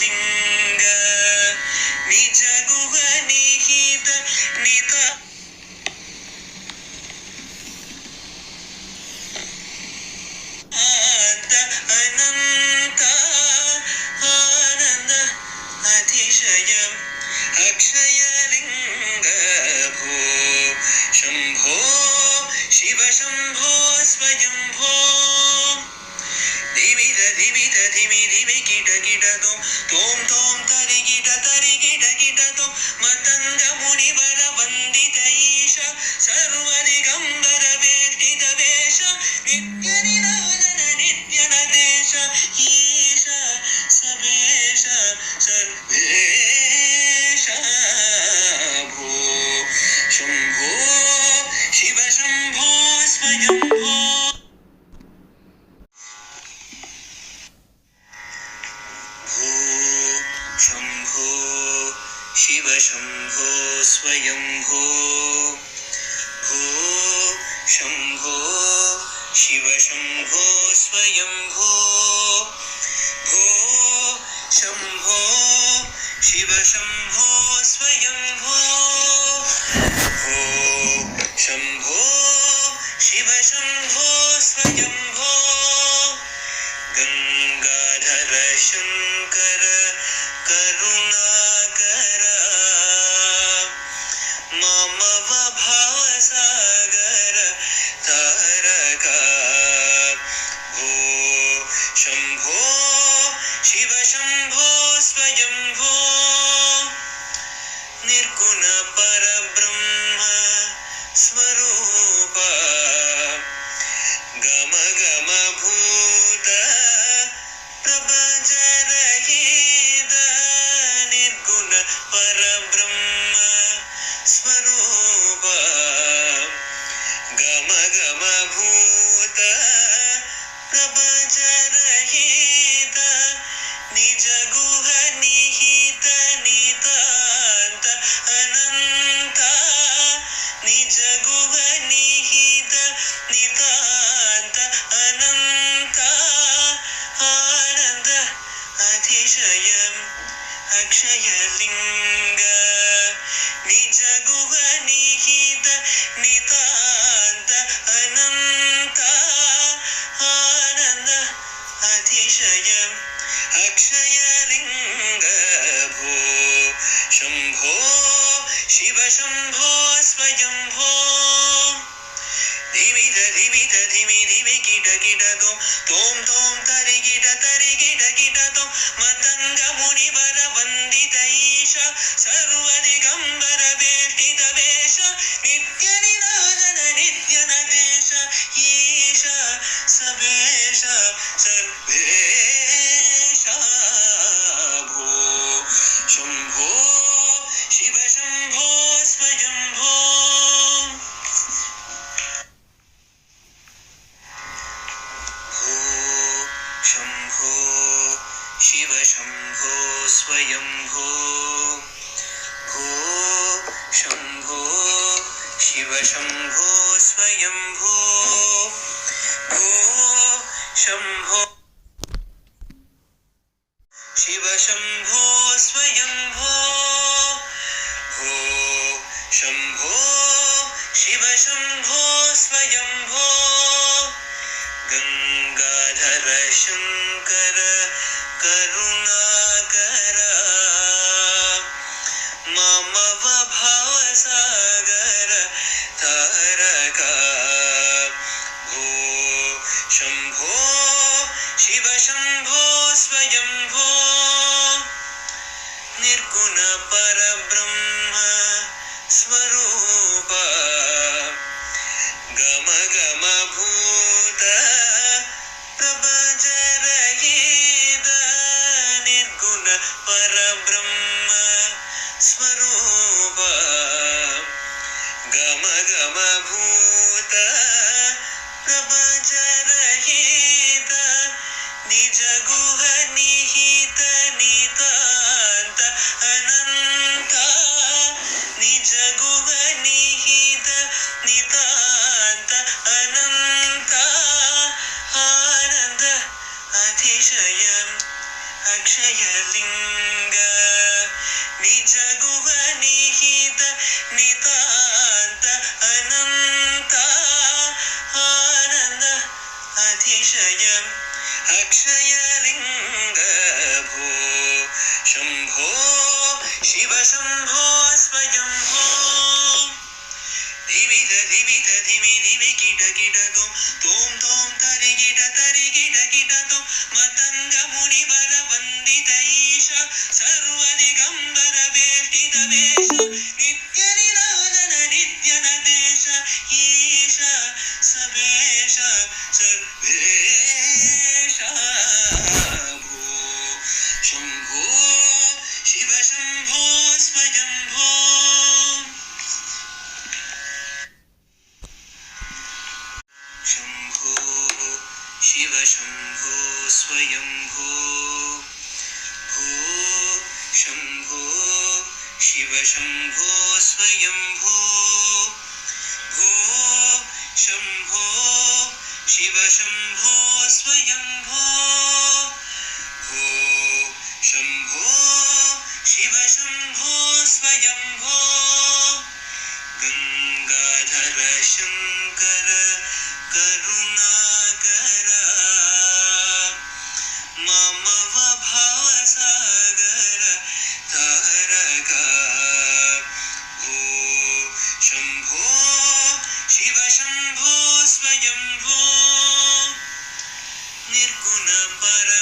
लिंग निज गुह निहित निता अनंत आनंद अतिशयम् अक्षय लिंग भो शंभो शिव शंभो स्वयंभो धिमित धिमित धिमि धिमि किट किट तोम तोम तरि किट तो मतंग मुनिवर वंदित ईश सर्व दिगंबर वेष्टित वेश नित्य निराजन नित्य नदेश ईश सबेश सर्वेश भो शंभो शिव शंभो स्वयंभो शंभो शिव शंभो स्वयंभो भो शंभो शिव शंभो स्वयंभो भो शंभो शिव शंभो स्वयंभो भो शंभो शिव शंभो स्वयंभो गंगाधर शंकर करुणाकर ममव भावसागर तारका भो शंभो शिव शंभो स्वयंभो निर्गुण परब्रह्म स्वरूप गम गम भूत प्रपंच रहित निर्गुण परब्रह्म स्वरूप गम गम भूत प्रपंच रहित निज गुह निहित नितांत अनंत निज गुह निहित नितांत अनंत आनंद अतिशयम् अक्षय लिंग निज गुह निहित नितांत अनंत आनंद अतिशयम् अक्षय लिंग भो शंभो शिव शंभो स्वयंभो धिमित धिमित धिमि धिमि किट तोम तोम तरि किट तो मतंग मुनिवर वंदित ईश सर्व दिगंबर वेष्टित वेश नित्य निराजन नित्य नदेश ईश सबेश सर्वेश भो शंभो शिव शंभो स्वयंभो शंभो शिव शंभो स्वयंभो भो शंभो शिव शंभो स्वयंभो भो शंभो शिव शंभो स्वयंभो भो शंभो शिव शंभो स्वयंभो गंगाधर शंकर करुणाकर ममव भावसागर तारका भो शंभो शिव शंभो स्वयंभो निर्गुण परब्रह्म स्वरूप गम गम भूत प्रपंच रहित निर्गुण परब्रह्म स्वरूप गम गम भूत प्रपंच रहित निज गुह निहित नितांत अनंत निज गुह निहित नितांत अनंत आनंद अतिशयम् अक्षयलिङ्ग निज गुह निहित नितान्त अनन्त आनन्द अतिशय अक्षयलिङ्ग भो शम्भो शिव शम्भो स्वयम्भो धिमित धिमित धिमि धिमि किट किट तोम तोम तरि किट तोम मतंग मुनि वर वंदित ईश सर्वदिगंबर वेष्टित वेश नित्य निरंजन नित्य नदेश ईश सबेश सर्वेश भो शंभो शिव शंभो स्वयंभो शंभो शिव शंभो स्वयंभो भो शंभो शिव शंभो स्वयंभो भो शंभो शिव शंभो स्वयंभो भो शंभो शिव शंभो स्वयंभो गंगाधर शंकर करुणाकर मम भवसागर तारक भो शंभो शिव शंभो स्वयंभो निर्गुण पर